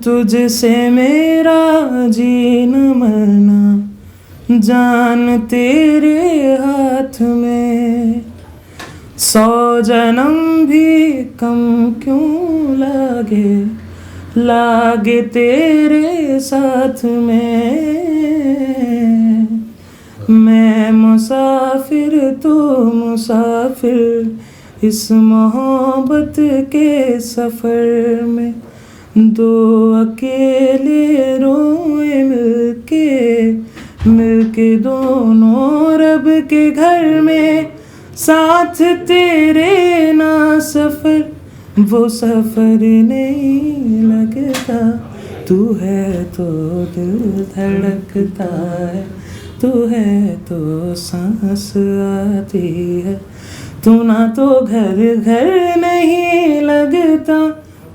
तुझसे मेरा जीना मरना जान तेरे हाथ में, 100 जन्म भी कम क्यों लागे तेरे साथ में। मैं मुसाफिर तो मुसाफिर इस मोहब्बत के सफ़र में, 2 अकेले रोए मिलके दोनों रब के घर में। साथ तेरे ना सफ़र वो सफ़र नहीं लगता, तू है तो दिल धड़कता है, तू है तो सांस आती है, तू ना तो घर घर नहीं लगता,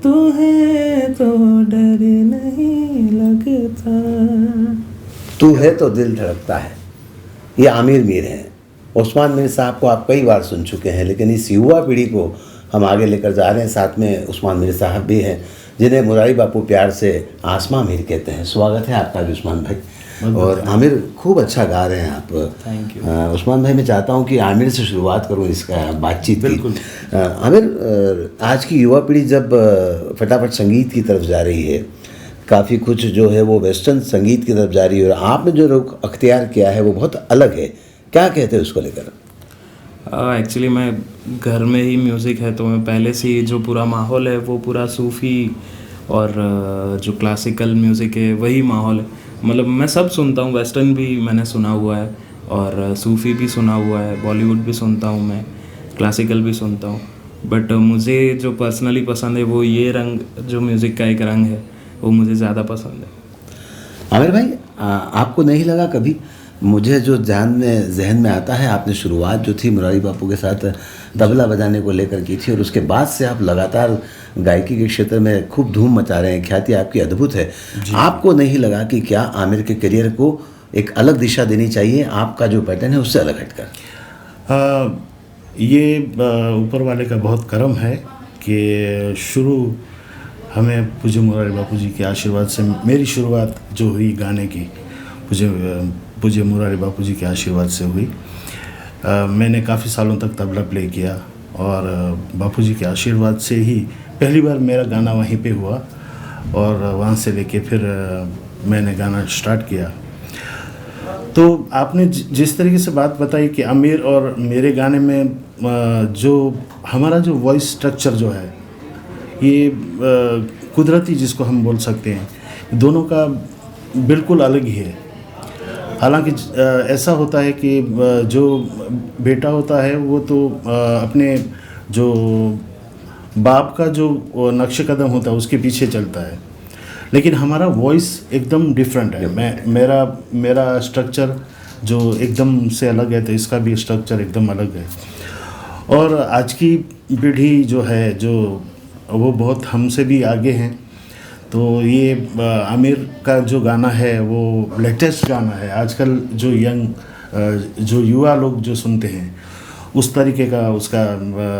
तू है तो डर नहीं लगता। तू है तो दिल धड़कता है, ये आमिर मीर हैं। उस्मान मीर साहब को आप कई बार सुन चुके हैं, लेकिन इस युवा पीढ़ी को हम आगे लेकर जा रहे हैं। साथ में उस्मान मीर साहब भी हैं, जिन्हें मुरारी बापू प्यार से आसमां मीर कहते हैं। स्वागत है आपका भी उस्मान भाई। और आमिर खूब अच्छा गा रहे हैं आप। Thank you. उस्मान भाई, मैं चाहता हूं कि आमिर से शुरुआत करूं इसका बातचीत की। बिल्कुल। आमिर, आज की युवा पीढ़ी जब फटाफट संगीत की तरफ जा रही है, काफ़ी कुछ जो है वो वेस्टर्न संगीत की तरफ जा रही है, और आपने जो रुख अख्तियार किया है वो बहुत अलग है। क्या कहते हैं उसको लेकर? एक्चुअली मैं घर में ही म्यूज़िक है, तो मैं पहले से ही जो पूरा माहौल है वो पूरा सूफ़ी और जो क्लासिकल म्यूज़िक है वही माहौल है। मतलब मैं सब सुनता हूँ, वेस्टर्न भी मैंने सुना हुआ है और सूफ़ी भी सुना हुआ है, बॉलीवुड भी सुनता हूँ मैं, क्लासिकल भी सुनता हूँ। बट मुझे जो पर्सनली पसंद है वो ये रंग, जो म्यूज़िक का एक रंग है वो मुझे ज़्यादा पसंद है। आमिर भाई, आपको नहीं लगा कभी? मुझे जो जहन में आता है, आपने शुरुआत जो थी मुरारी बापू के साथ तबला बजाने को लेकर की थी, और उसके बाद से आप लगातार गायकी के क्षेत्र में खूब धूम मचा रहे हैं, ख्याति आपकी अद्भुत है। आपको नहीं लगा कि क्या आमिर के करियर को एक अलग दिशा देनी चाहिए, आपका जो पैटर्न है उससे अलग हटकर? ये ऊपर वाले का बहुत करम है कि शुरू हमें पूज्य मुरारी बापू जी के आशीर्वाद से, मेरी शुरुआत जो हुई गाने की पूज्य मुरारी बापू जी के आशीर्वाद से हुई। मैंने काफ़ी सालों तक तबला प्ले किया, और बापू जी के आशीर्वाद से ही पहली बार मेरा गाना वहीं पे हुआ, और वहाँ से लेके फिर मैंने गाना स्टार्ट किया। तो आपने जिस तरीके से बात बताई कि आमिर और मेरे गाने में जो हमारा जो वॉइस स्ट्रक्चर जो है, ये कुदरती जिसको हम बोल सकते हैं, दोनों का बिल्कुल अलग ही है। हालांकि ऐसा होता है कि जो बेटा होता है वो तो अपने जो बाप का जो नक्श कदम होता है उसके पीछे चलता है, लेकिन हमारा वॉइस एकदम डिफरेंट है। मेरा स्ट्रक्चर जो एकदम से अलग है, तो इसका भी स्ट्रक्चर एकदम अलग है। और आज की पीढ़ी जो है, जो वो बहुत हमसे भी आगे हैं। तो ये आमिर का जो गाना है वो लेटेस्ट गाना है। आजकल जो जो युवा लोग जो सुनते हैं उस तरीके का उसका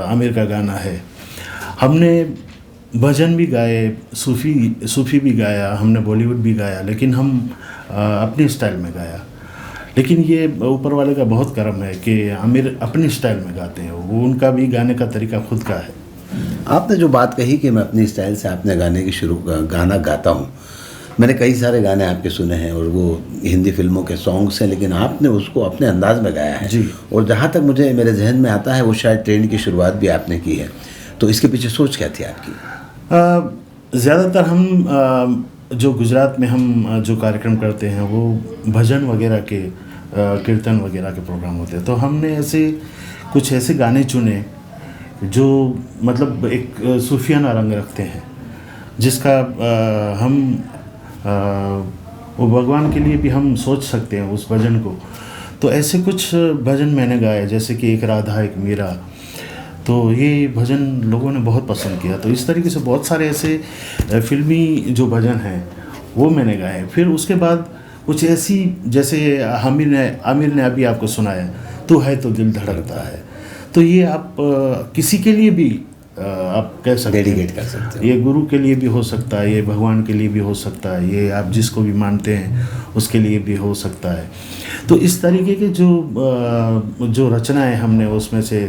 आमिर का गाना है। हमने भजन भी गाए, सूफ़ी भी गाया, हमने बॉलीवुड भी गाया, लेकिन हम अपने स्टाइल में गाया। लेकिन ये ऊपर वाले का बहुत करम है कि आमिर अपने स्टाइल में गाते हैं, वो उनका भी गाने का तरीका खुद का है। आपने जो बात कही कि मैं अपनी स्टाइल से आपने गाना गाता हूँ, मैंने कई सारे गाने आपके सुने हैं और वो हिंदी फिल्मों के सॉन्ग्स हैं, लेकिन आपने उसको अपने अंदाज में गाया है जी। और जहाँ तक मुझे मेरे जहन में आता है वो शायद ट्रेंड की शुरुआत भी आपने की है। तो इसके पीछे सोच क्या थी आपकी? ज़्यादातर हम जो गुजरात में हम जो कार्यक्रम करते हैं वो भजन वगैरह के कीर्तन वगैरह के प्रोग्राम होते हैं। तो हमने कुछ ऐसे गाने चुने जो मतलब एक सूफियाना रंग रखते हैं, जिसका हम वो भगवान के लिए भी हम सोच सकते हैं उस भजन को। तो ऐसे कुछ भजन मैंने गाए, जैसे कि एक राधा एक मीरा, तो ये भजन लोगों ने बहुत पसंद किया। तो इस तरीके से बहुत सारे ऐसे फिल्मी जो भजन हैं वो मैंने गाए। फिर उसके बाद कुछ ऐसी, जैसे आमिर ने अभी आपको सुनाया, तू है तो दिल धड़कता है, तो ये आप किसी के लिए भी आप कह सकते हैं, डेडिकेट कर सकते हो। ये गुरु के लिए भी हो सकता है, ये भगवान के लिए भी हो सकता है, ये आप जिसको भी मानते हैं उसके लिए भी हो सकता है। तो इस तरीके के जो रचनाएं हमने उसमें से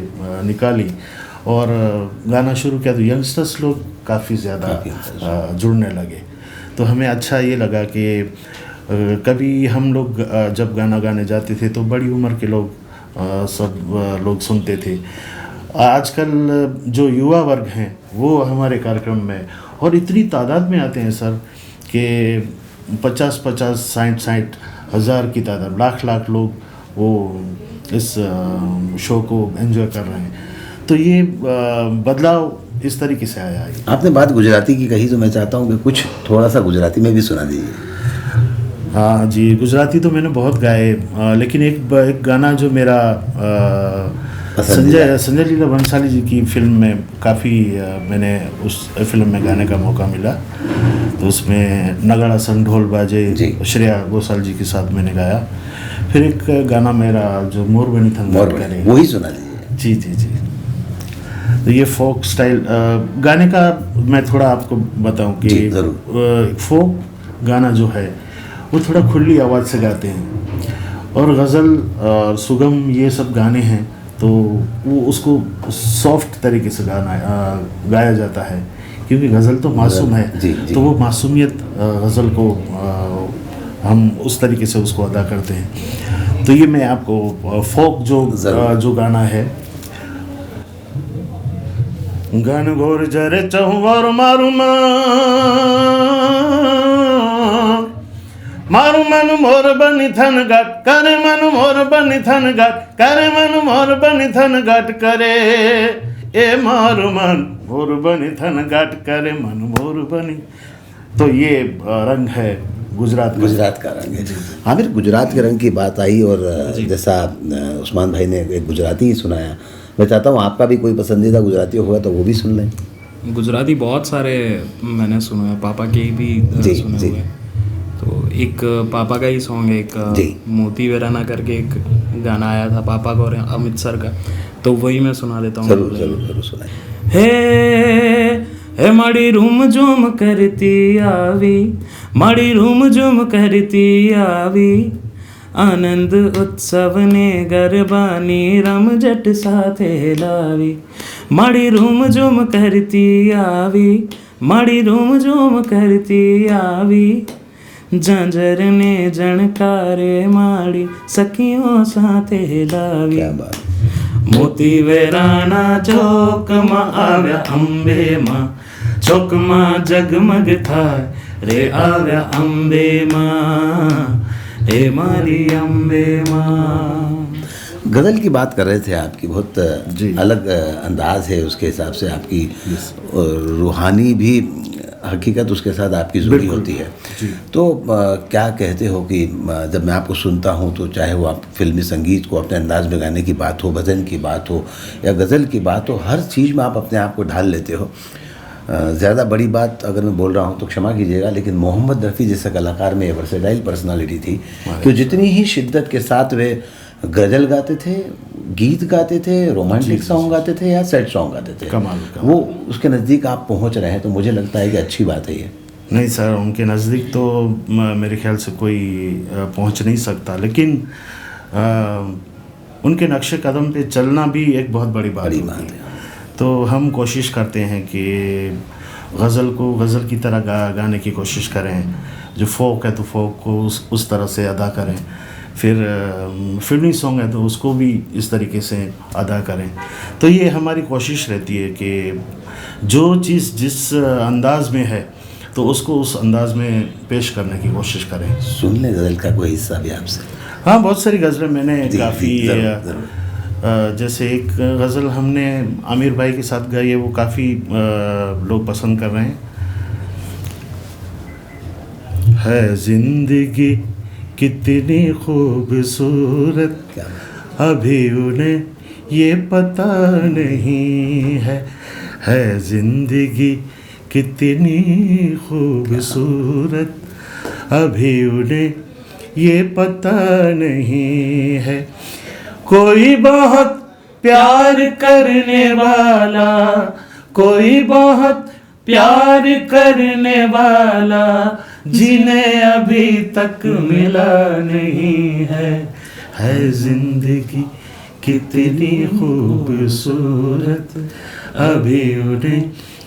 निकाली और गाना शुरू किया, तो यंगस्टर्स लोग काफ़ी ज़्यादा जुड़ने लगे। तो हमें अच्छा ये लगा कि कभी हम लोग जब गाना गाने जाते थे तो बड़ी उम्र के लोग सब लोग सुनते थे। आजकल जो युवा वर्ग हैं वो हमारे कार्यक्रम में और इतनी तादाद में आते हैं सर कि 50-50, 60-60 हज़ार की तादाद, लाख लोग वो इस शो को एंजॉय कर रहे हैं। तो ये बदलाव इस तरीके से आया है। आपने बात गुजराती की कही, तो मैं चाहता हूँ कि कुछ थोड़ा सा गुजराती में भी सुना दीजिए। हाँ जी, गुजराती तो मैंने बहुत गाए, लेकिन एक गाना जो मेरा संजय लीला भंसाली जी की फिल्म में काफ़ी मैंने उस फिल्म में गाने का मौका मिला, तो उसमें नगाड़ा सन ढोल बाजे श्रेया घोषाल जी के साथ मैंने गाया। फिर एक गाना मेरा जो मोर बनी थन करे, वही सुना दीजिए। जी। तो ये फोक स्टाइल गाने का मैं थोड़ा आपको बताऊं कि फोक गाना जो है वो थोड़ा खुली आवाज़ से गाते हैं, और गज़ल और सुगम ये सब गाने हैं तो वो उसको सॉफ्ट तरीके से गाया जाता है, क्योंकि गज़ल तो मासूम है। तो वो मासूमियत गज़ल को हम उस तरीके से उसको अदा करते हैं। तो ये मैं आपको फोक जो गाना है, गन गोर जरे चहुवर मारू मन मोर बनी थन गट करे, मन मोर बनी थन गट करे, मन मोर बनी थन गट करे, ए मारू मन मोर बनी थन गट करे, मन मोर बनी। तो ये रंग है गुजरात का रंग है। आमिर, गुजरात के रंग की बात आई और जैसा उस्मान भाई ने एक गुजराती ही सुनाया, मैं चाहता हूँ आपका भी कोई पसंदीदा गुजराती होगा तो वो भी सुन लें। गुजराती बहुत सारे मैंने सुने हैं, पापा के भी सुने हुए। तो एक पापा का ही सॉन्ग है, एक मोती वेराना करके एक गाना आया था पापा को और अमृतसर का, तो वही मैं सुना देता हूँ। जरूर सुनाइए। हे माड़ी रूम झूम करती आवी, माड़ी रूम झूम करती आवी, आनंद उत्सव ने गरबानी रम जट साथे लावी, माड़ी रूम झूम करती आवी, माड़ी रूम झूम करती आवी, झांझर ने जणकारे माड़ी सखियों साथे लावी। क्या बात। मोती वेराना चौक मां आव्या अंबे मां, चौक मां जगमग थाय रे आव्या अंबे मां, हे मारी अंबे मां। गज़ल की बात कर रहे थे, आपकी बहुत अलग अंदाज है, उसके हिसाब से आपकी रूहानी भी हकीकत उसके साथ आपकी जुड़ी होती है। तो क्या कहते हो कि जब मैं आपको सुनता हूँ तो चाहे वो आप फिल्मी संगीत को अपने अंदाज में गाने की बात हो, भजन की बात हो या गज़ल की बात हो, हर चीज़ में आप अपने आप को ढाल लेते हो। ज़्यादा बड़ी बात अगर मैं बोल रहा हूँ तो क्षमा कीजिएगा, लेकिन मोहम्मद रफ़ी जैसे कलाकार में वर्सेटाइल पर्सनालिटी थी कि जितनी ही शिद्दत के साथ वे गज़ल गाते थे, गीत गाते थे, रोमांटिक सॉन्ग गाते थे या सैड सॉन्ग गाते थे, कमाल। वो उसके नज़दीक आप पहुंच रहे हैं, तो मुझे लगता है कि अच्छी बात है ये। नहीं सर, उनके नज़दीक तो मेरे ख्याल से कोई पहुंच नहीं सकता, लेकिन उनके नक्शे कदम पे चलना भी एक बहुत बड़ी बात है। तो हम कोशिश करते हैं कि गज़ल को गज़ल की तरह गाने की कोशिश करें, जो फोक है तो फोक को उस तरह से अदा करें, फिर फिल्मी सॉन्ग है तो उसको भी इस तरीके से अदा करें। तो ये हमारी कोशिश रहती है कि जो चीज़ जिस अंदाज में है तो उसको उस अंदाज में पेश करने की कोशिश करें। सुन लें गज़ल का कोई हिस्सा भी आपसे। हाँ, बहुत सारी गज़लें मैंने काफ़ी, जैसे एक गज़ल हमने आमिर भाई के साथ गाई है, वो काफ़ी लोग पसंद कर रहे हैं। है ज़िंदगी कितनी खूबसूरत, अभी उन्हें ये पता नहीं है ज़िंदगी कितनी खूबसूरत, अभी उन्हें ये पता नहीं है। कोई बहुत प्यार करने वाला, कोई बहुत प्यार करने वाला जिन्हें अभी तक मिला नहीं है जिंदगी कितनी खूबसूरत अभी उन्हें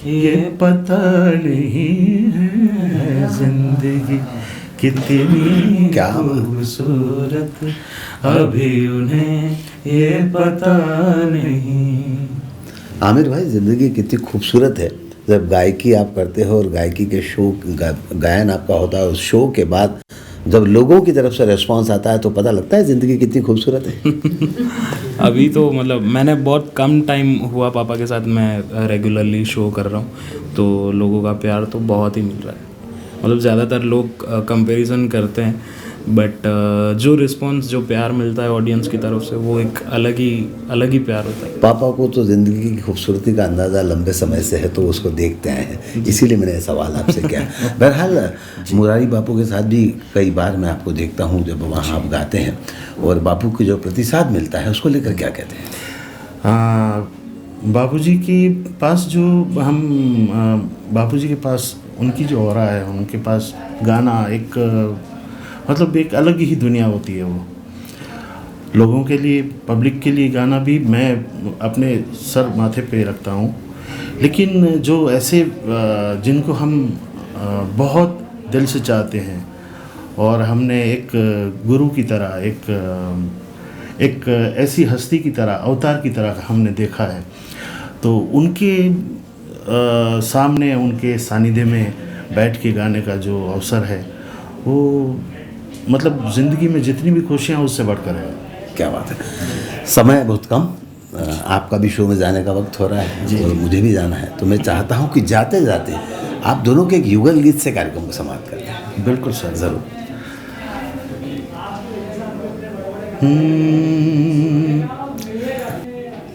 ये पता नहीं है जिंदगी कितनी क्या खूबसूरत अभी उन्हें ये पता नहीं। आमिर भाई, ज़िंदगी कितनी खूबसूरत है। जब गायकी आप करते हो और गायकी के शो गायन आपका होता है, उस शो के बाद जब लोगों की तरफ से रिस्पांस आता है तो पता लगता है ज़िंदगी कितनी खूबसूरत है। अभी तो मतलब मैंने बहुत कम टाइम हुआ पापा के साथ मैं रेगुलरली शो कर रहा हूँ, तो लोगों का प्यार तो बहुत ही मिल रहा है। मतलब ज़्यादातर लोग कंपैरिजन करते हैं, बट जो रिस्पांस, जो प्यार मिलता है ऑडियंस की तरफ से, वो एक अलग ही प्यार होता है। पापा को तो ज़िंदगी की खूबसूरती का अंदाज़ा लंबे समय से है, तो उसको देखते आए हैं, इसीलिए मैंने सवाल आपसे किया। बहरहाल मुरारी बापू के साथ भी कई बार मैं आपको देखता हूँ जब वहाँ आप गाते हैं, और बापू को जो प्रतिसाद मिलता है उसको लेकर क्या कहते हैं? बापूजी के पास जो हम बापूजी के पास उनकी जो ऑरा है, उनके पास गाना एक मतलब एक अलग ही दुनिया होती है। वो लोगों के लिए, पब्लिक के लिए गाना भी मैं अपने सर माथे पे रखता हूँ, लेकिन जो ऐसे जिनको हम बहुत दिल से चाहते हैं और हमने एक गुरु की तरह, एक ऐसी हस्ती की तरह, अवतार की तरह हमने देखा है, तो उनके सामने, उनके सानिध्य में बैठ के गाने का जो अवसर है, वो मतलब ज़िंदगी में जितनी भी खुशियाँ उससे बढ़कर है। क्या बात है। समय बहुत कम, आपका भी शो में जाने का वक्त हो रहा है और मुझे भी जाना है, तो मैं चाहता हूँ कि जाते जाते आप दोनों के एक युगल गीत से कार्यक्रम को समाप्त करें। बिल्कुल सर, ज़रूर।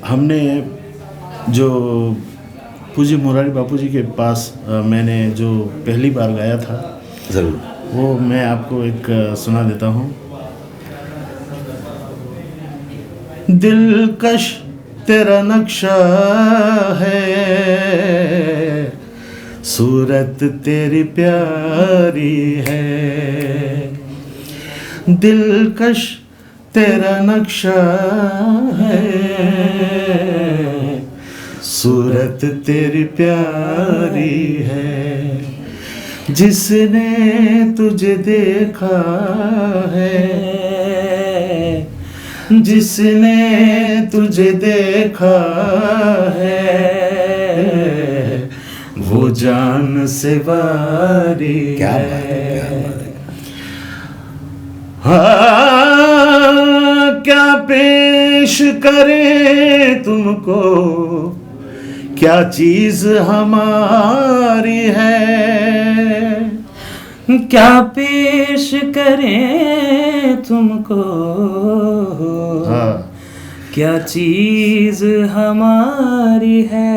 हमने जो पूज्य मुरारी बापूजी के पास मैंने जो पहली बार गाया था, ज़रूर, वो मैं आपको एक सुना देता हूँ। दिलकश तेरा नक्शा है, सूरत तेरी प्यारी है, दिलकश तेरा नक्शा है, सूरत तेरी प्यारी है, जिसने तुझे देखा है, जिसने तुझे देखा है, वो जान से वारी क्या बात है। है, क्या बात है। हाँ, क्या पेश करें तुमको, क्या चीज हमारी है, क्या पेश करें तुमको, क्या चीज हमारी है,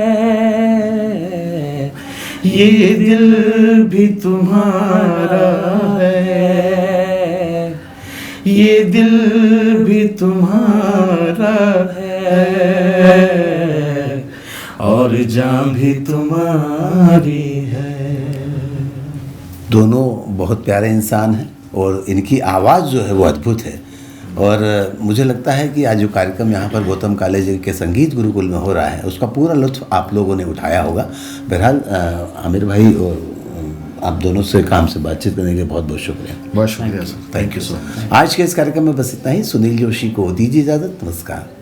ये दिल भी तुम्हारा है, ये दिल भी तुम्हारा है, और जान भी तुम्हारी है। दोनों बहुत प्यारे इंसान हैं और इनकी आवाज़ जो है वो अद्भुत है, और मुझे लगता है कि आज जो कार्यक्रम यहाँ पर गौतम कॉलेज के संगीत गुरुकुल में हो रहा है, उसका पूरा लुत्फ़ आप लोगों ने उठाया होगा। बहरहाल आमिर भाई और आप दोनों से काम से बातचीत करने के लिए बहुत बहुत शुक्रिया। बहुत शुक्रिया sir, thank you so much. आज के इस कार्यक्रम में बस इतना ही। सुनील जोशी को दीजिए इजाज़त। नमस्कार।